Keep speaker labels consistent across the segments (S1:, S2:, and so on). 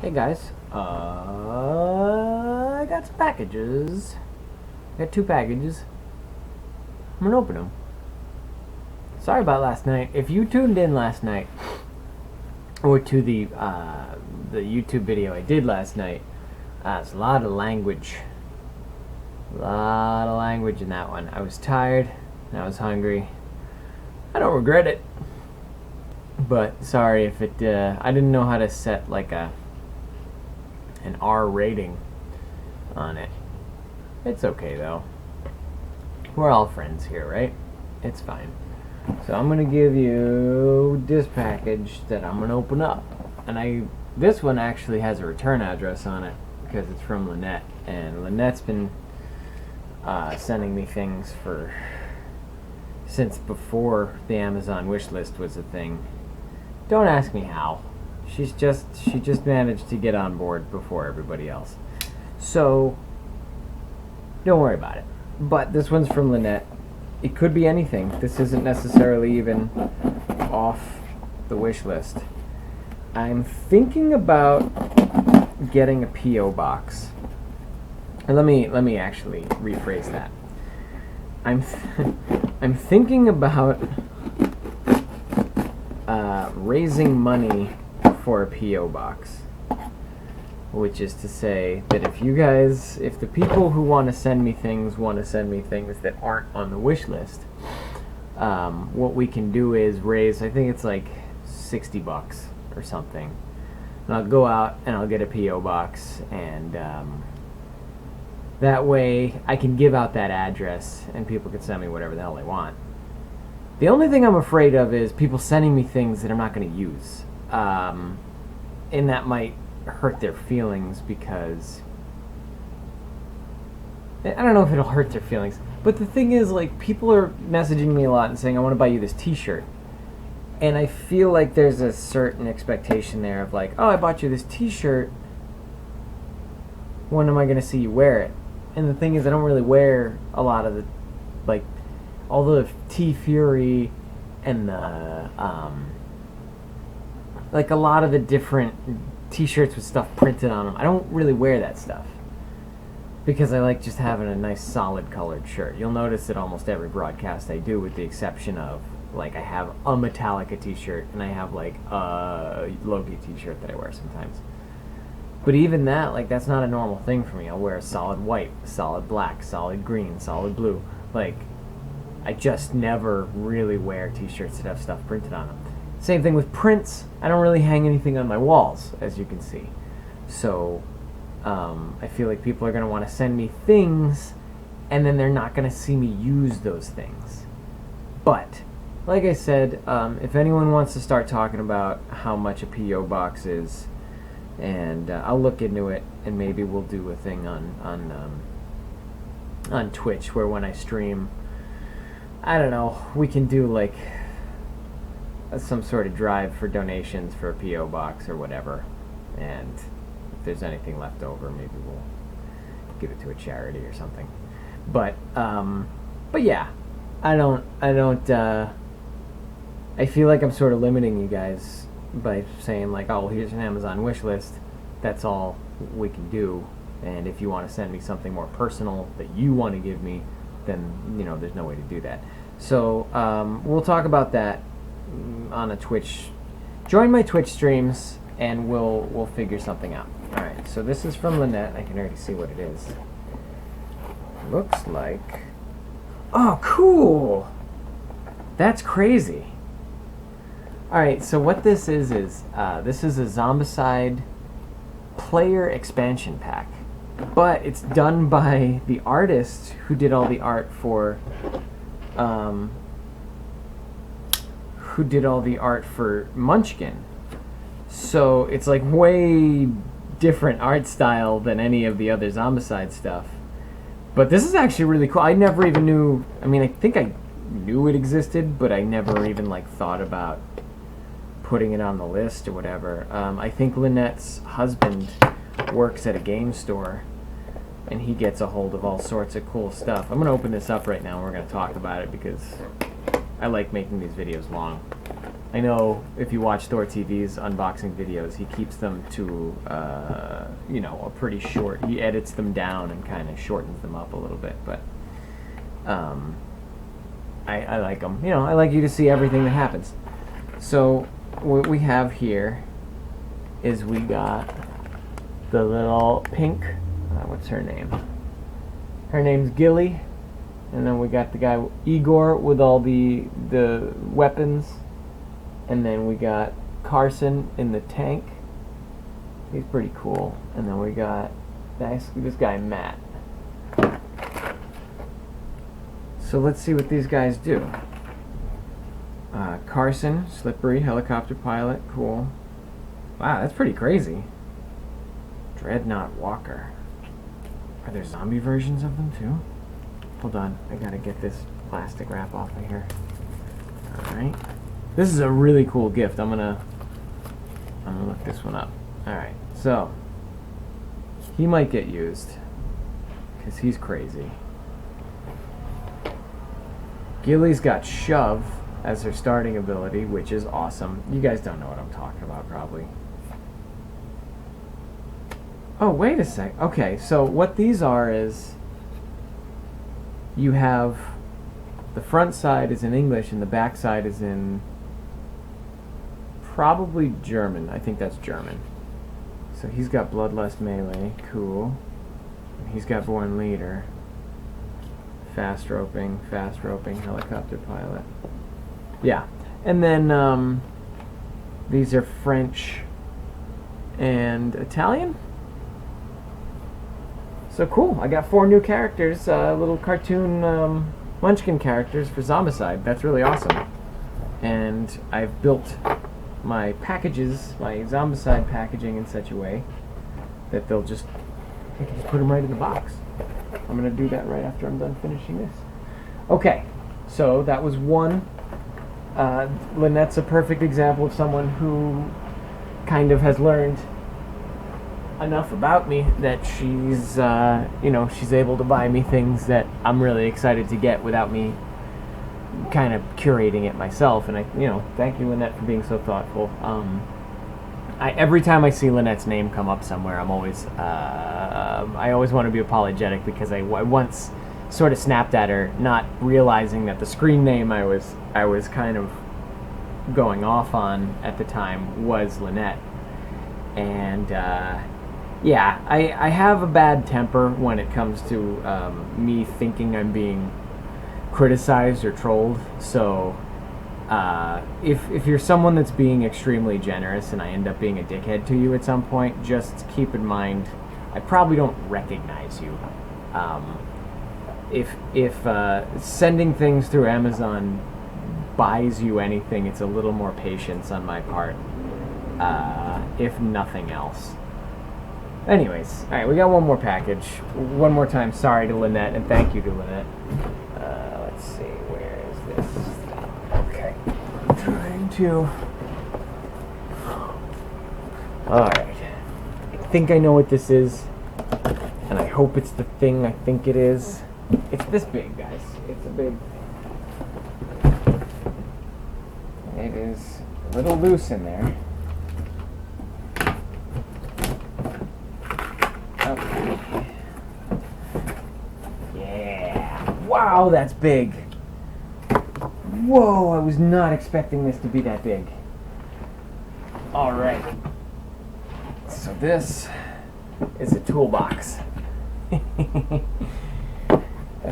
S1: Hey guys, I got some packages. I got 2 packages. I'm gonna open them. Sorry about last night. If you tuned in last night, or to the YouTube video I did last night, it's a lot of language. A lot of language in that one. I was tired, and I was hungry. I don't regret it. But sorry if it, I didn't know how to set like an R rating on it. It's okay though. We're all friends here, right? It's fine. So I'm gonna give you this package that I'm gonna open up, and this one actually has a return address on it because it's from Lynette, and Lynette's been sending me things since before the Amazon wish list was a thing. Don't ask me how. She just managed to get on board before everybody else. So don't worry about it. But this one's from Lynette. It could be anything. This isn't necessarily even off the wish list. I'm thinking about getting a P.O. box. And let me actually rephrase that. I'm thinking about raising money for a P.O. box, which is to say that if the people who want to send me things that aren't on the wish list, what we can do is raise, I think it's like $60 or something, and I'll go out and I'll get a P.O. box, and that way I can give out that address and people can send me whatever the hell they want. The only thing I'm afraid of is people sending me things that I'm not going to use. And that might hurt their feelings because... I don't know if it'll hurt their feelings. But the thing is, like, people are messaging me a lot and saying, I want to buy you this t-shirt. And I feel like there's a certain expectation there of like, oh, I bought you this t-shirt. When am I going to see you wear it? And the thing is, I don't really wear a lot of the, like, all the T-Fury and the, like a lot of the different t-shirts with stuff printed on them. I don't really wear that stuff because I like just having a nice solid colored shirt. You'll notice at almost every broadcast I do, with the exception of, like, I have a Metallica t-shirt and I have like a Loki t-shirt that I wear sometimes. But even that, like, that's not a normal thing for me. I'll wear a solid white, solid black, solid green, solid blue. Like, I just never really wear t-shirts that have stuff printed on them. Same thing with prints. I don't really hang anything on my walls, as you can see. So, I feel like people are going to want to send me things, and then they're not going to see me use those things. But, like I said, if anyone wants to start talking about how much a P.O. box is, and I'll look into it, and maybe we'll do a thing on Twitch where when I stream, I don't know, we can do like some sort of drive for donations for a P.O. box or whatever, and if there's anything left over, maybe we'll give it to a charity or something. But yeah, I feel like I'm sort of limiting you guys by saying like, oh, well, here's an Amazon wish list, that's all we can do, and if you want to send me something more personal that you want to give me, then, you know, there's no way to do that. So we'll talk about that on a Twitch. Join my Twitch streams and we'll figure something out. Alright, so this is from Lynette. I can already see what it is. Looks like... Oh, cool! That's crazy. Alright, so what this is this is a Zombicide player expansion pack. But it's done by the artist who did all the art for Munchkin. So it's like way different art style than any of the other Zombicide stuff. But this is actually really cool. I never even knew, I mean, I think I knew it existed, but I never even like thought about putting it on the list or whatever. I think Lynette's husband works at a game store, and he gets a hold of all sorts of cool stuff. I'm going to open this up right now and we're going to talk about it because I like making these videos long. I know if you watch Thor TV's unboxing videos, he keeps them to, you know, a pretty short. He edits them down and kind of shortens them up a little bit, but I like them. You know, I like you to see everything that happens. So what we have here is we got the little pink, what's her name? Her name's Gilly. And then we got the guy Igor with all the weapons. And then we got Carson in the tank. He's pretty cool. And then we got this guy Matt. So let's see what these guys do. Carson, slippery, helicopter pilot, cool. Wow, that's pretty crazy. Dreadnought Walker. Are there zombie versions of them too? Hold on, I gotta get this plastic wrap off of here. Alright. This is a really cool gift. I'm gonna look this one up. Alright, so he might get used because he's crazy. Gilly's got Shove as her starting ability, which is awesome. You guys don't know what I'm talking about, probably. Oh, wait a sec. Okay, so what these are is you have the front side is in English and the back side is in probably German. I think that's German. So he's got Bloodlust Melee, cool. And he's got Born Leader. Fast roping, helicopter pilot. Yeah. And then these are French and Italian. So cool. I got 4 new characters, little cartoon Munchkin characters for Zombicide. That's really awesome. And I've built my packages, my Zombicide packaging in such a way that I can just put them right in the box. I'm going to do that right after I'm done finishing this. Okay, so that was one. Lynette's a perfect example of someone who kind of has learned enough about me that she's, you know, she's able to buy me things that I'm really excited to get without me kind of curating it myself. And thank you, Lynette, for being so thoughtful. Every time I see Lynette's name come up somewhere, I always want to be apologetic because I once sort of snapped at her, not realizing that the screen name I was kind of going off on at the time was Lynette. And yeah, I have a bad temper when it comes to me thinking I'm being criticized or trolled. So if you're someone that's being extremely generous and I end up being a dickhead to you at some point, just keep in mind I probably don't recognize you. If sending things through Amazon buys you anything, it's a little more patience on my part, if nothing else. Anyways, alright, we got one more package. One more time, sorry to Lynette, and thank you to Lynette. Let's see, where is this? Okay, I'm trying to... Alright, I think I know what this is, and I hope it's the thing I think it is. It's this big, guys. It's a big... It is a little loose in there. Okay. Yeah. Wow, that's big. Whoa, I was not expecting this to be that big. Alright. So this is a toolbox. A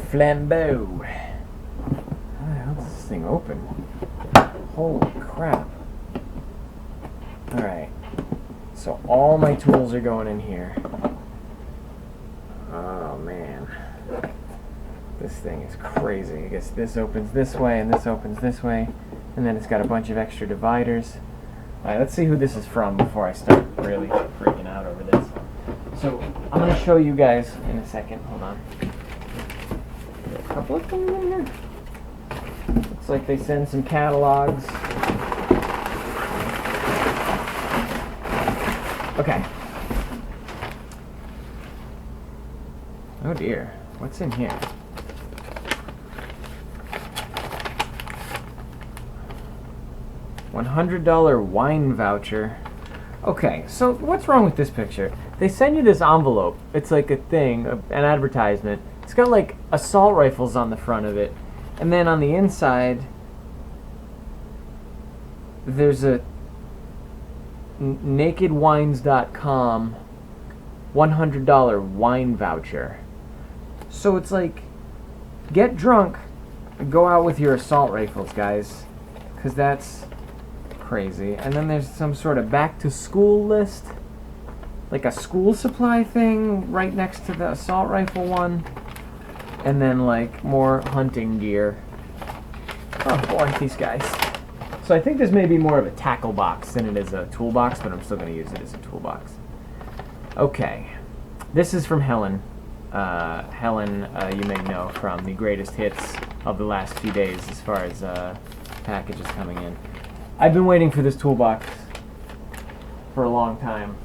S1: flambeau. How the hell does this thing open? Holy crap. Alright. So all my tools are going in here. Oh man. This thing is crazy. I guess this opens this way and this opens this way. And then it's got a bunch of extra dividers. Alright, let's see who this is from before I start really freaking out over this. So I'm going to show you guys in a second. Hold on. A couple of things in here. Looks like they send some catalogs. Okay. Oh dear. What's in here? $100 wine voucher. Okay, so what's wrong with this picture? They send you this envelope. It's like a thing, an advertisement. It's got like assault rifles on the front of it. And then on the inside, there's a nakedwines.com $100 wine voucher. So it's like, get drunk and go out with your assault rifles, guys. Because that's crazy. And then there's some sort of back to school list, like a school supply thing right next to the assault rifle one, and then like more hunting gear. Oh boy, these guys. So I think this may be more of a tackle box than it is a toolbox, but I'm still going to use it as a toolbox. Okay, this is from Helen. Helen, you may know from the greatest hits of the last few days as far as packages coming in. I've been waiting for this toolbox for a long time.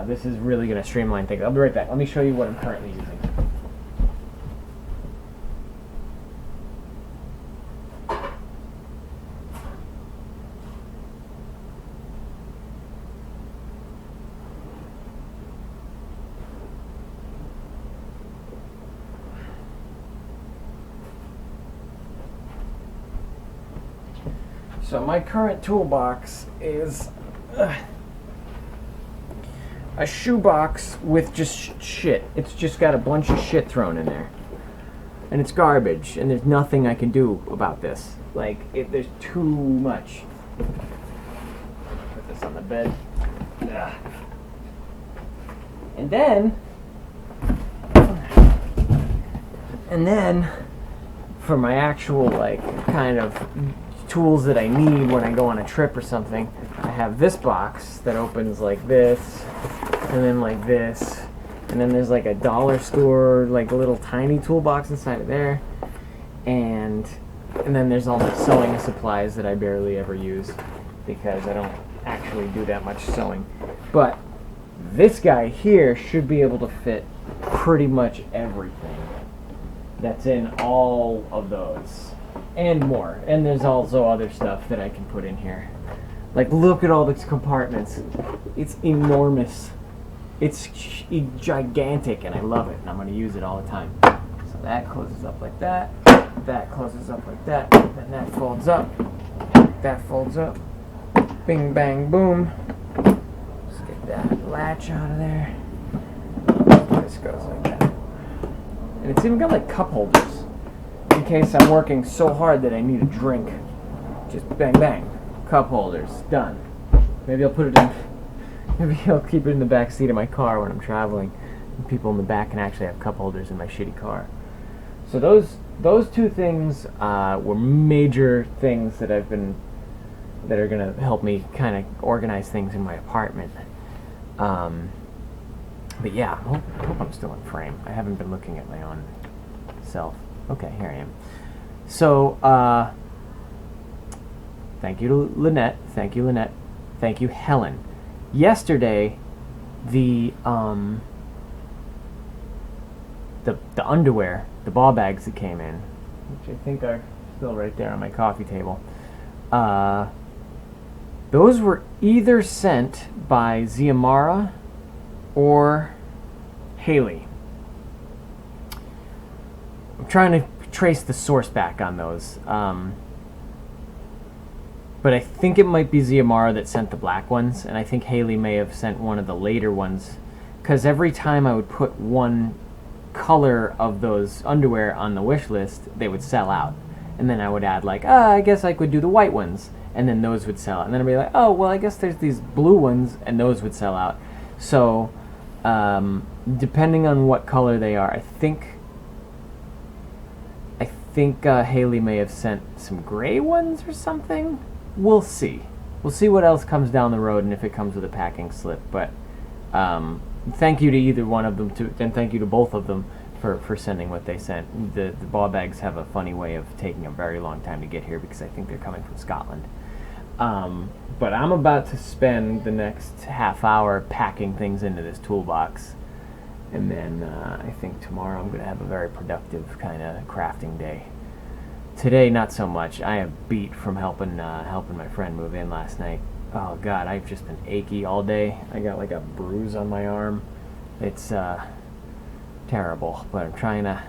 S1: This is really going to streamline things. I'll be right back. Let me show you what I'm currently using. So my current toolbox is a shoebox with just shit. It's just got a bunch of shit thrown in there. And it's garbage, and there's nothing I can do about this. Like, there's too much. Put this on the bed. Ugh. And then, for my actual, like, kind of tools that I need when I go on a trip or something, I have this box that opens like this, and then like this, and then there's like a dollar store, like a little tiny toolbox inside of there, and then there's all the sewing supplies that I barely ever use because I don't actually do that much sewing. But this guy here should be able to fit pretty much everything that's in all of those. And more. And there's also other stuff that I can put in here. Like, look at all these compartments. It's enormous. It's gigantic, and I love it, and I'm going to use it all the time. So that closes up like that. That closes up like that. Then that folds up. That folds up. Bing, bang, boom. Let's get that latch out of there. This goes like that. And it's even got, like, cup holders. In case I'm working so hard that I need a drink. Just bang bang. Cup holders. Done. Maybe I'll put it in. Maybe I'll keep it in the back seat of my car when I'm traveling. And people in the back can actually have cup holders in my shitty car. So those two things were major things that are gonna help me kind of organize things in my apartment. But yeah, I hope I'm still in frame. I haven't been looking at my own self. Okay, here I am. So, thank you to Lynette. Thank you, Lynette. Thank you, Helen. Yesterday, the underwear, the ball bags that came in, which I think are still right there on my coffee table, those were either sent by Xiomara or Hailey. I'm trying to trace the source back on those. But I think it might be Xiomara that sent the black ones, and I think Hailey may have sent one of the later ones, because every time I would put one color of those underwear on the wish list, they would sell out. And then I would add like, I guess I could do the white ones, and then those would sell out. And then I'd be like, oh, well, I guess there's these blue ones, and those would sell out. So, depending on what color they are, I think Hailey may have sent some gray ones or something. We'll see. We'll see what else comes down the road and if it comes with a packing slip. But thank you to either one of them, and thank you to both of them for sending what they sent. The ball bags have a funny way of taking a very long time to get here because I think they're coming from Scotland. But I'm about to spend the next half hour packing things into this toolbox. And then I think tomorrow I'm going to have a very productive kind of crafting day. Today, not so much. I am beat from helping my friend move in last night. Oh God, I've just been achy all day. I got like a bruise on my arm. It's terrible, but I'm trying to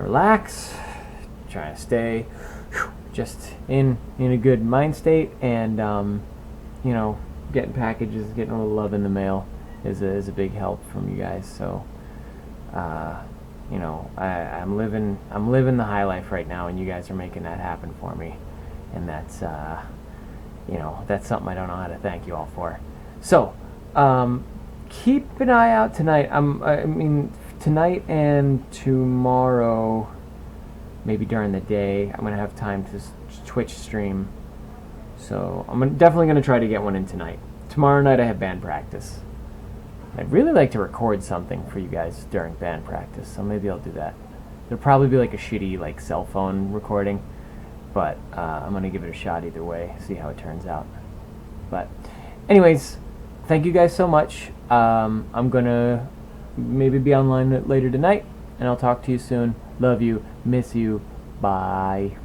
S1: relax, trying to stay just in a good mind state, and getting packages, getting a little love in the mail is a big help from you guys. So I'm living the high life right now, and you guys are making that happen for me, and that's that's something I don't know how to thank you all for. So keep an eye out tonight. Tonight and tomorrow, maybe during the day, I'm gonna have time to Twitch stream. So I'm definitely gonna try to get one in tonight. Tomorrow night I have band practice. I'd really like to record something for you guys during band practice, so maybe I'll do that. It'll probably be like a shitty cell phone recording, but I'm gonna give it a shot either way, see how it turns out. But anyways, thank you guys so much. I'm gonna maybe be online later tonight, and I'll talk to you soon. Love you, miss you, bye.